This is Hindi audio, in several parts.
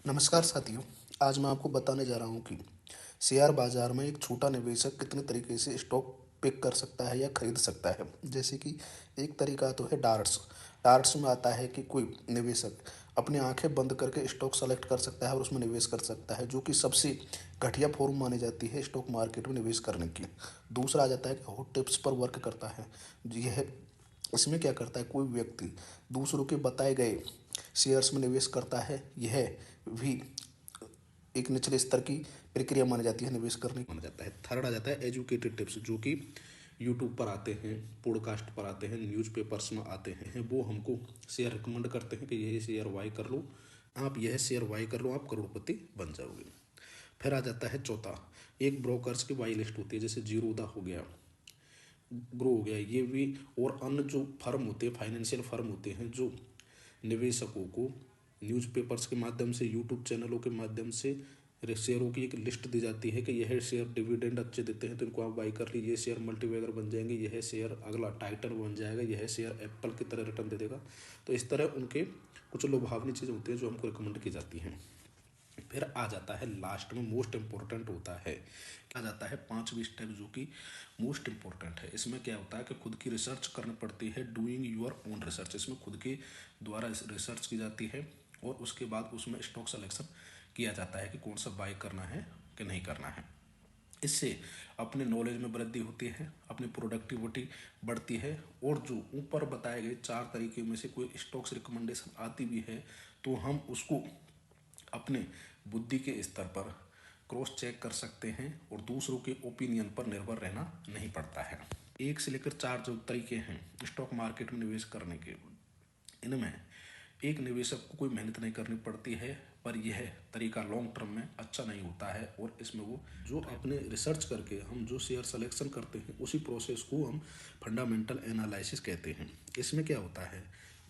नमस्कार साथियों। आज मैं आपको बताने जा रहा हूँ कि शेयर बाजार में एक छोटा निवेशक कितने तरीके से स्टॉक पिक कर सकता है या खरीद सकता है। जैसे कि एक तरीका तो है डार्ट्स। डार्ट्स में आता है कि कोई निवेशक अपनी आंखें बंद करके स्टॉक सेलेक्ट कर सकता है और उसमें निवेश कर सकता है, जो कि सबसे घटिया फॉर्म मानी जाती है स्टॉक मार्केट में निवेश करने की। दूसरा आ जाता है कि हॉट टिप्स पर वर्क करता है। यह इसमें क्या करता है, कोई व्यक्ति दूसरों के बताए गए शेयर्स में निवेश करता है। यह भी एक निचले स्तर की प्रक्रिया मानी जाती है, निवेश करने माना जाता है। थर्ड आ जाता है एजुकेटेड टिप्स, जो कि यूट्यूब पर आते हैं, पॉडकास्ट पर आते हैं, न्यूज़पेपर्स में आते हैं। वो हमको शेयर रिकमेंड करते हैं कि यह शेयर बाय कर लो, आप यह शेयर बाय कर लो, आप करोड़पति बन जाओगे। फिर आ जाता है चौथा, एक ब्रोकर्स की बाई लिस्ट होती है, जैसे जीरोदा हो गया, ग्रो हो गया, ये भी। और अन्य जो फर्म होते हैं, फाइनेंशियल फर्म होते हैं, जो निवेशकों को न्यूज़पेपर्स के माध्यम से, यूट्यूब चैनलों के माध्यम से शेयरों की एक लिस्ट दी जाती है कि यह शेयर डिविडेंड अच्छे देते हैं तो इनको आप बाई कर लीजिए, ये शेयर मल्टीबैगर बन जाएंगे, यह शेयर अगला टाइटन बन जाएगा, यह शेयर एप्पल की तरह रिटर्न दे देगा। तो इस तरह उनके कुछ लुभावनी चीज़ें होती हैं जो हमको रिकमेंड की जाती हैं। फिर आ जाता है लास्ट में मोस्ट इम्पोर्टेंट होता है, क्या जाता है पांचवी स्टेप, जो कि मोस्ट इम्पोर्टेंट है। इसमें क्या होता है कि खुद की रिसर्च करनी पड़ती है, डूइंग यूर ओन रिसर्च। इसमें खुद के द्वारा रिसर्च की जाती है और उसके बाद उसमें स्टॉक सिलेक्शन किया जाता है कि कौन सा बाय करना है कि नहीं करना है। इससे अपने नॉलेज में वृद्धि होती है, अपनी प्रोडक्टिविटी बढ़ती है, और जो ऊपर बताए गए चार तरीके में से कोई स्टॉक्स रिकमेंडेशन आती भी है तो हम उसको अपने बुद्धि के स्तर पर क्रॉस चेक कर सकते हैं और दूसरों के ओपिनियन पर निर्भर रहना नहीं पड़ता है। एक से लेकर चार जो तरीके हैं स्टॉक मार्केट में निवेश करने के, इनमें एक निवेशक को कोई मेहनत नहीं करनी पड़ती है, पर यह तरीका लॉन्ग टर्म में अच्छा नहीं होता है। और इसमें वो जो अपने रिसर्च करके हम जो शेयर सिलेक्शन करते हैं, उसी प्रोसेस को हम फंडामेंटल एनालिसिस कहते हैं। इसमें क्या होता है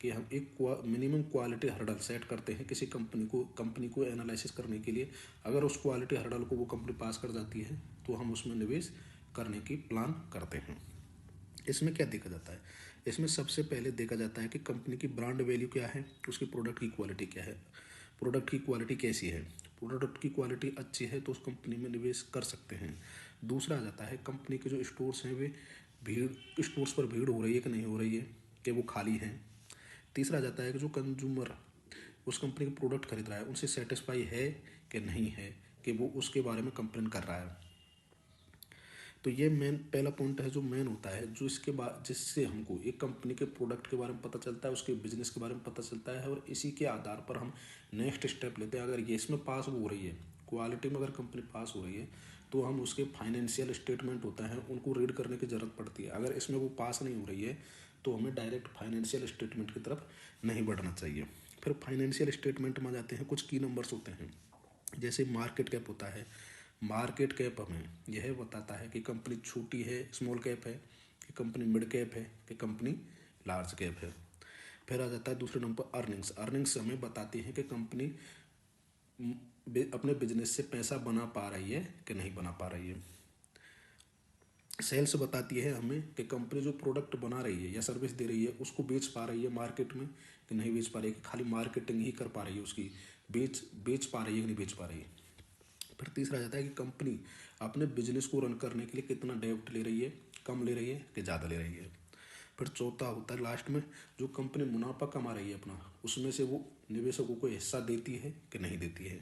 कि हम एक मिनिमम क्वालिटी हर्डल सेट करते हैं किसी कंपनी को एनालिसिस करने के लिए। अगर उस क्वालिटी हर्डल को वो कंपनी पास कर जाती है तो हम उसमें निवेश करने की प्लान करते हैं। इसमें क्या देखा जाता है, इसमें सबसे पहले देखा जाता है कि कंपनी की ब्रांड वैल्यू क्या है, उसकी प्रोडक्ट की क्वालिटी क्या है, प्रोडक्ट की क्वालिटी कैसी है। प्रोडक्ट की क्वालिटी अच्छी है तो उस कंपनी में निवेश कर सकते हैं। दूसरा आ जाता है कंपनी के जो स्टोर्स हैं वे भीड़ स्टोर्स पर भीड़ हो रही है कि नहीं हो रही है, कि वो खाली हैं। तीसरा आ जाता है कि जो कंज्यूमर उस कंपनी के प्रोडक्ट खरीद रहा है उनसे सेटिस्फाई है कि नहीं है, कि वो उसके बारे में कंप्लेन कर रहा है। तो ये मेन पहला पॉइंट है जो मेन होता है, जो इसके बाद जिससे हमको एक कंपनी के प्रोडक्ट के बारे में पता चलता है, उसके बिजनेस के बारे में पता चलता है, और इसी के आधार पर हम नेक्स्ट स्टेप लेते हैं। अगर ये इसमें पास हो रही है, क्वालिटी में अगर कंपनी पास हो रही है, तो हम उसके फाइनेंशियल स्टेटमेंट होता है उनको रीड करने की ज़रूरत पड़ती है। अगर इसमें वो पास नहीं हो रही है तो हमें डायरेक्ट फाइनेंशियल स्टेटमेंट की तरफ नहीं बढ़ना चाहिए। फिर फाइनेंशियल स्टेटमेंट में जाते हैं, कुछ की नंबर्स होते हैं, जैसे मार्केट कैप होता है। मार्केट कैप हमें यह बताता है कि कंपनी छोटी है, स्मॉल कैप है, कि कंपनी मिड कैप है, कि कंपनी लार्ज कैप है। फिर आ जाता है दूसरे नंबर पर अर्निंग्स। अर्निंग्स हमें बताती है कि कंपनी अपने बिजनेस से पैसा बना पा रही है कि नहीं बना पा रही है। सेल्स बताती है हमें कि कंपनी जो प्रोडक्ट बना रही है या सर्विस दे रही है उसको बेच पा रही है मार्केट में कि नहीं बेच पा रही है, कि खाली मार्केटिंग ही कर पा रही है, उसकी बेच बेच पा रही है कि नहीं बेच पा रही है। फिर तीसरा जाता है कि कंपनी अपने बिजनेस को रन करने के लिए कितना डेब्ट ले रही है, कम ले रही है कि ज़्यादा ले रही है। फिर चौथा होता है लास्ट में, जो कंपनी मुनाफा कमा रही है अपना, उसमें से वो निवेशकों को हिस्सा देती है कि नहीं देती है।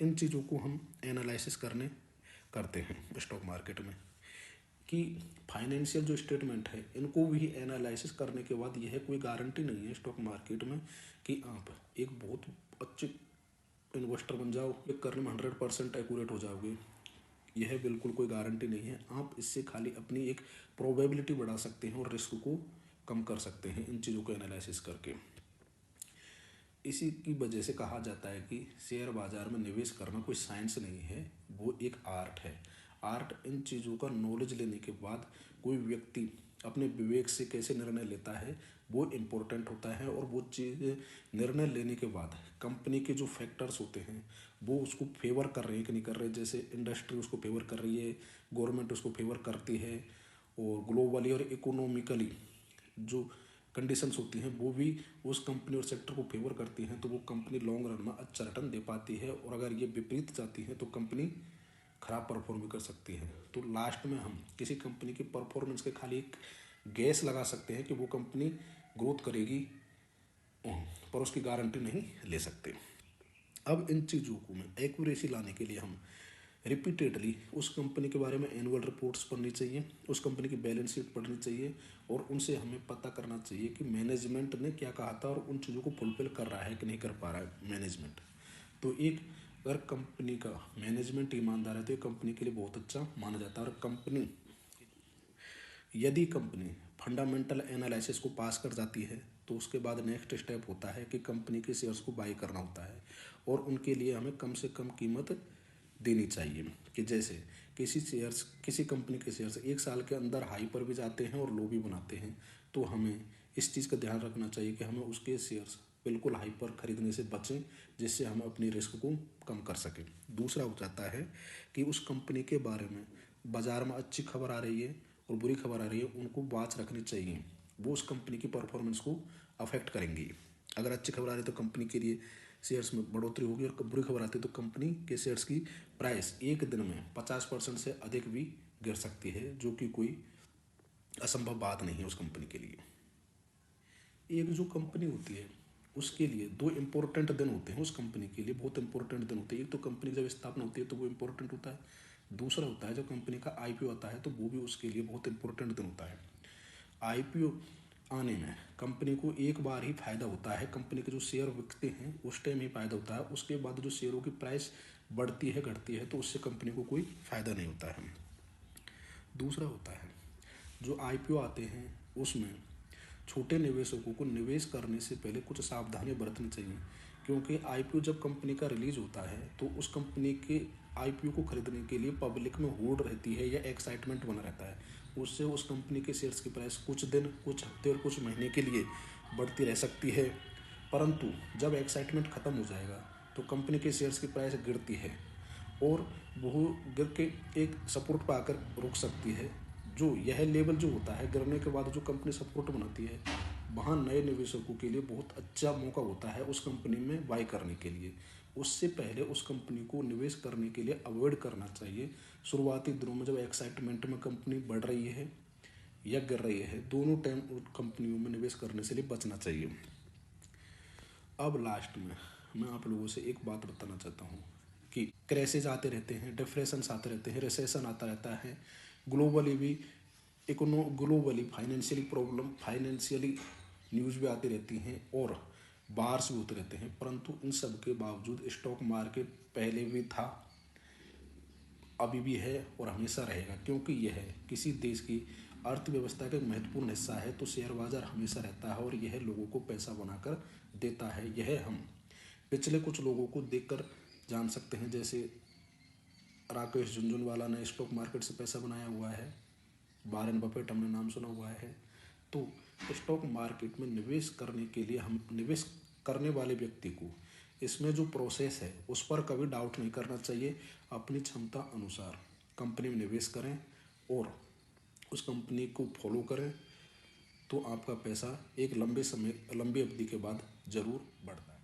इन चीज़ों को हम एनालिसिस करते हैं स्टॉक मार्केट में, कि फाइनेंशियल जो स्टेटमेंट है इनको भी एनालिसिस करने के बाद यह कोई गारंटी नहीं है स्टॉक मार्केट में कि आप एक बहुत अच्छे इन्वेस्टर बन जाओ, एक करने में 100% एक्यूरेट हो जाओगे। यह बिल्कुल कोई गारंटी नहीं है। आप इससे खाली अपनी एक प्रोबेबिलिटी बढ़ा सकते हैं और रिस्क को कम कर सकते हैं इन चीज़ों को एनालिसिस करके। इसी की वजह से कहा जाता है कि शेयर बाजार में निवेश करना कोई साइंस नहीं है, वो एक आर्ट है। आर्ट इन चीज़ों का नॉलेज लेने के बाद कोई व्यक्ति अपने विवेक से कैसे निर्णय लेता है वो इम्पोर्टेंट होता है। और वो चीज़ निर्णय लेने के बाद कंपनी के जो फैक्टर्स होते हैं वो उसको फेवर कर रहे हैं कि नहीं कर रहे, जैसे इंडस्ट्री उसको फेवर कर रही है, गवर्नमेंट उसको फेवर करती है, और ग्लोबली और इकोनॉमिकली जो कंडीशंस होती हैं वो भी उस कंपनी और सेक्टर को फेवर करती हैं, तो वो कंपनी लॉन्ग रन में अच्छा रिटर्न दे पाती है। और अगर ये विपरीत जाती है तो कंपनी खराब परफॉर्म भी कर सकती है। तो लास्ट में हम किसी कंपनी की परफॉर्मेंस के खाली एक गैस लगा सकते हैं कि वो कंपनी ग्रोथ करेगी, पर उसकी गारंटी नहीं ले सकते। अब इन चीज़ों को में एक्यूरेसी लाने के लिए हम रिपीटेडली उस कंपनी के बारे में एनुअल रिपोर्ट्स पढ़नी चाहिए, उस कंपनी की बैलेंस शीट पढ़नी चाहिए, और उनसे हमें पता करना चाहिए कि मैनेजमेंट ने क्या कहा था और उन चीज़ों को फुलफिल कर रहा है कि नहीं कर पा रहा है मैनेजमेंट। तो एक अगर कंपनी का मैनेजमेंट ईमानदार है तो ये कंपनी के लिए बहुत अच्छा माना जाता है। और कंपनी यदि कंपनी फंडामेंटल एनालिसिस को पास कर जाती है तो उसके बाद नेक्स्ट स्टेप होता है कि कंपनी के शेयर्स को बाई करना होता है, और उनके लिए हमें कम से कम कीमत देनी चाहिए। कि जैसे किसी कंपनी के शेयर्स एक साल के अंदर हाई पर भी जाते हैं और लो भी बनाते हैं, तो हमें इस चीज़ का ध्यान रखना चाहिए कि हमें उसके शेयर्स बिल्कुल हाई पर खरीदने से बचें, जिससे हम अपनी रिस्क को कम कर सकें। दूसरा हो जाता है कि उस कंपनी के बारे में बाज़ार में अच्छी खबर आ रही है और बुरी खबर आ रही है, उनको बात रखनी चाहिए, वो उस कंपनी की परफॉर्मेंस को अफेक्ट करेंगी। अगर अच्छी खबर आ रही है तो कंपनी के लिए शेयर्स में बढ़ोतरी होगी, और बुरी खबर आती है तो कंपनी के शेयर्स की प्राइस एक दिन में 50% से अधिक भी गिर सकती है, जो कि कोई असंभव बात नहीं है उस कंपनी के लिए। एक जो कंपनी होती है उसके लिए दो इम्पोर्टेंट दिन होते हैं, उस कंपनी के लिए बहुत इंपॉर्टेंट दिन होते हैं। एक तो कंपनी जब स्थापना होती है तो वो इम्पोर्टेंट होता है, दूसरा होता है जब कंपनी का आईपीओ आता है तो वो भी उसके लिए बहुत इंपॉर्टेंट दिन होता है। आईपीओ आने में कंपनी को एक बार ही फायदा होता है, कंपनी के जो शेयर बिकते हैं उस टाइम ही फायदा होता है। उसके बाद जो शेयरों की प्राइस बढ़ती है घटती है तो उससे कंपनी को कोई फायदा नहीं होता है। दूसरा होता है जो आईपीओ आते हैं उसमें छोटे निवेशकों को निवेश करने से पहले कुछ सावधानी बरतनी चाहिए, क्योंकि आईपीओ जब कंपनी का रिलीज होता है तो उस कंपनी के आईपीओ को खरीदने के लिए पब्लिक में होड़ रहती है या एक्साइटमेंट बना रहता है। उससे उस कंपनी के शेयर्स की प्राइस कुछ दिन, कुछ हफ्ते और कुछ महीने के लिए बढ़ती रह सकती है, परंतु जब एक्साइटमेंट ख़त्म हो जाएगा तो कंपनी के शेयर्स की प्राइस गिरती है, और वो गिर के एक सपोर्ट पर आकर रुक सकती है। जो यह लेवल जो होता है गिरने के बाद जो कंपनी सपोर्ट बनाती है, वहाँ नए निवेशकों के लिए बहुत अच्छा मौका होता है उस कंपनी में बाई करने के लिए। उससे पहले उस कंपनी को निवेश करने के लिए अवॉइड करना चाहिए। शुरुआती दिनों में जब एक्साइटमेंट में कंपनी बढ़ रही है या गिर रही है, दोनों टाइम उन कंपनियों में निवेश करने से लिए बचना चाहिए। अब लास्ट में मैं आप लोगों से एक बात बताना चाहता हूँ कि क्रैशेज आते रहते हैं, डिप्रेशंस आते रहते हैं, रिसेशन आता रहता है, ग्लोबली भी globally financially problem, financially news भी आती रहती हैं और बार्स भी होते रहते हैं, परंतु इन सब के बावजूद स्टॉक मार्केट पहले भी था, अभी भी है और हमेशा रहेगा, क्योंकि यह किसी देश की अर्थव्यवस्था का एक महत्वपूर्ण हिस्सा है। तो शेयर बाजार हमेशा रहता है और यह लोगों को पैसा बनाकर देता है। यह हम पिछले कुछ लोगों को देखकर जान सकते हैं, जैसे राकेश झुनझुनवाला ने स्टॉक मार्केट से पैसा बनाया हुआ है, वारेन बफेट हमने नाम सुना हुआ है। तो स्टॉक मार्केट में निवेश करने के लिए हम निवेश करने वाले व्यक्ति को इसमें जो प्रोसेस है उस पर कभी डाउट नहीं करना चाहिए। अपनी क्षमता अनुसार कंपनी में निवेश करें और उस कंपनी को फॉलो करें, तो आपका पैसा एक लंबी अवधि के बाद ज़रूर बढ़ता है।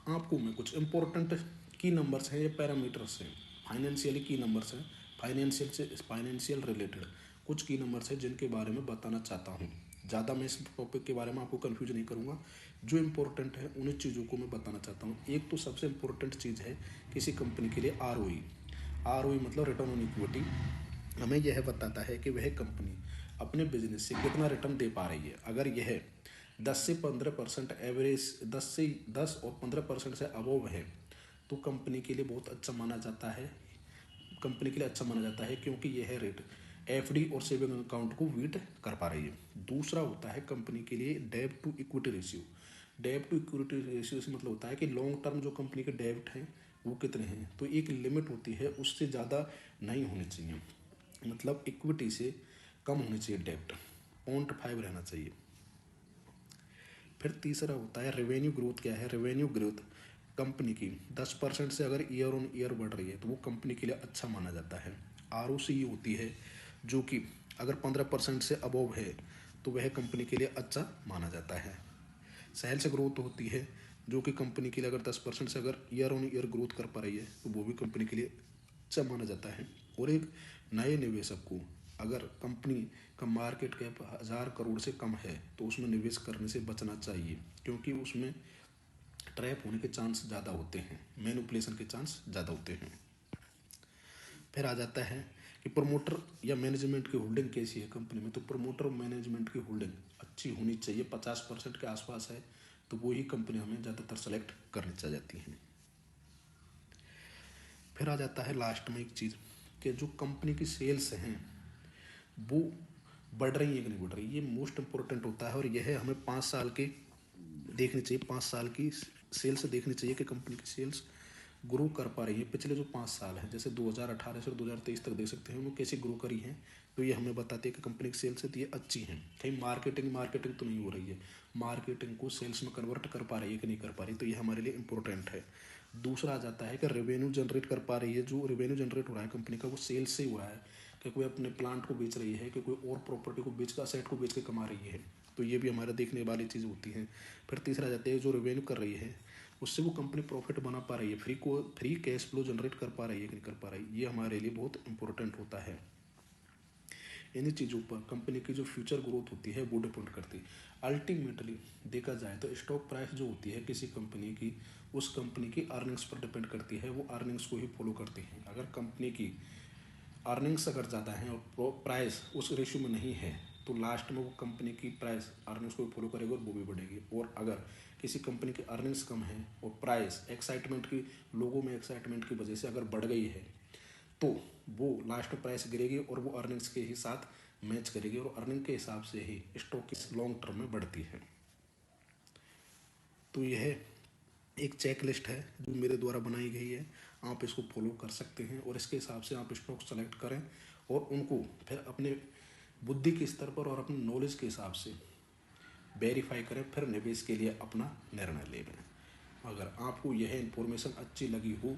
आपको मैं कुछ इम्पोर्टेंट की नंबर्स हैं, ये पैरामीटर्स हैं, फाइनेंशियली की नंबर्स हैं, फाइनेंशियल रिलेटेड कुछ की नंबर्स हैं जिनके बारे में बताना चाहता हूँ। ज़्यादा मैं इस टॉपिक के बारे में आपको कन्फ्यूज नहीं करूँगा, जो इम्पोर्टेंट है उन्हीं चीज़ों को मैं बताना चाहता हूँ। एक तो सबसे इम्पोर्टेंट चीज़ है किसी कंपनी के लिए आरओई। आरओई मतलब रिटर्न ऑन इक्विटी, हमें यह बताता है कि वह कंपनी अपने बिजनेस से कितना रिटर्न दे पा रही है। अगर यह 10 से 15% एवरेज, 10 और 15% से अबोव है तो कंपनी के लिए बहुत अच्छा माना जाता है, कंपनी के लिए अच्छा माना जाता है, क्योंकि यह रेट एफडी और सेविंग अकाउंट को मीट कर पा रही है। दूसरा होता है कंपनी के लिए डेब्ट टू इक्विटी रेशियो। डेब्ट टू इक्विटी रेशियो से मतलब होता है कि लॉन्ग टर्म जो कंपनी के डेब्ट हैं वो कितने हैं, तो एक लिमिट होती है, उससे ज़्यादा नहीं होनी चाहिए, मतलब इक्विटी से कम होनी चाहिए डेब्ट, 0.5 रहना चाहिए। फिर तीसरा होता है रेवेन्यू ग्रोथ। क्या है रेवेन्यू ग्रोथ? कंपनी की 10% से अगर ईयर ऑन ईयर बढ़ रही है तो वो कंपनी के लिए अच्छा माना जाता है। आरओसी होती है जो कि अगर 15% से अबोव है तो वह कंपनी के लिए अच्छा माना जाता है। सेल्स ग्रोथ होती है जो कि कंपनी के लिए अगर 10% से अगर ईयर ऑन ईयर ग्रोथ कर पा रही है तो वो भी कंपनी के लिए अच्छा माना जाता है। और एक नए निवेशक को अगर कंपनी का मार्केट कैप 1000 करोड़ से कम है तो उसमें निवेश करने से बचना चाहिए, क्योंकि उसमें ट्रैप होने के चांस ज़्यादा होते हैं, मैनिपुलेशन के चांस ज़्यादा होते हैं। फिर आ जाता है कि प्रमोटर या मैनेजमेंट की होल्डिंग कैसी है कंपनी में। तो प्रमोटर और मैनेजमेंट की होल्डिंग अच्छी होनी चाहिए, 50% के आसपास है तो वो ही कंपनी हमें ज़्यादातर सेलेक्ट करनी चाहिए जाती है। फिर आ जाता है लास्ट में एक चीज़ कि जो कंपनी की सेल्स हैं वो बढ़ रही है कि नहीं बढ़ रही, ये मोस्ट इम्पोर्टेंट होता है। और यह हमें 5 साल के देखनी चाहिए, 5 साल की सेल्स देखनी चाहिए कि कंपनी की सेल्स ग्रो कर पा रही है। पिछले जो 5 साल हैं जैसे 2018 से 2023 तक देख सकते हैं वो कैसे ग्रो करी हैं, तो ये हमें बताती है कि कंपनी की सेल्स है तो ये अच्छी हैं। कहीं मार्केटिंग तो नहीं हो रही है, मार्केटिंग को सेल्स में कन्वर्ट कर पा रही है कि नहीं कर पा रही, तो ये हमारे लिए इंपॉर्टेंट है। दूसरा आ जाता है कि रेवेन्यू जनरेट कर पा रही है, जो रेवेन्यू जनरेट हो रहा है कंपनी का वो सेल्स से ही हो रहा है, कि कोई अपने प्लांट को बेच रही है, कि कोई और प्रॉपर्टी को बेच कर असेट को बेच के कमा रही है, तो ये भी हमारा देखने वाली चीज़ होती है। फिर तीसरा आ जाता है जो रेवेन्यू कर रही है उससे वो कंपनी प्रॉफिट बना पा रही है, फ्री कैश फ्लो जनरेट कर पा रही है कि नहीं कर पा रही, ये हमारे लिए बहुत इंपॉर्टेंट होता है। इन्हीं चीज़ों पर कंपनी की जो फ्यूचर ग्रोथ होती है वो डिपेंड करती है। अल्टीमेटली देखा जाए तो स्टॉक प्राइस जो होती है किसी कंपनी की, उस कंपनी की अर्निंग्स पर डिपेंड करती है, वो अर्निंग्स को ही फॉलो करती है। अगर कंपनी की अर्निंग्स अगर ज़्यादा हैं और प्राइस उस रेशियो में नहीं है तो लास्ट में वो कंपनी की प्राइस अर्निंग्स को फॉलो करेगी और वो भी बढ़ेगी। और अगर किसी कंपनी की अर्निंग्स कम है और प्राइस एक्साइटमेंट की, लोगों में एक्साइटमेंट की वजह से अगर बढ़ गई है तो वो लास्ट में प्राइस गिरेगी और वो अर्निंग्स के ही साथ मैच करेगी और अर्निंग के हिसाब से ही स्टॉक की लॉन्ग टर्म में बढ़ती है। तो यह एक चेक लिस्ट है जो मेरे द्वारा बनाई गई है, आप इसको फॉलो कर सकते हैं और इसके हिसाब से आप स्टॉक सेलेक्ट करें और उनको फिर अपने बुद्धि के स्तर पर और अपने नॉलेज के हिसाब से वेरीफाई करें, फिर निवेश के लिए अपना निर्णय ले लें। अगर आपको यह इन्फॉर्मेशन अच्छी लगी हो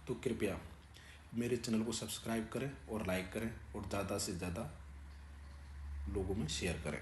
तो कृपया मेरे चैनल को सब्सक्राइब करें और लाइक करें और ज़्यादा से ज़्यादा लोगों में शेयर करें।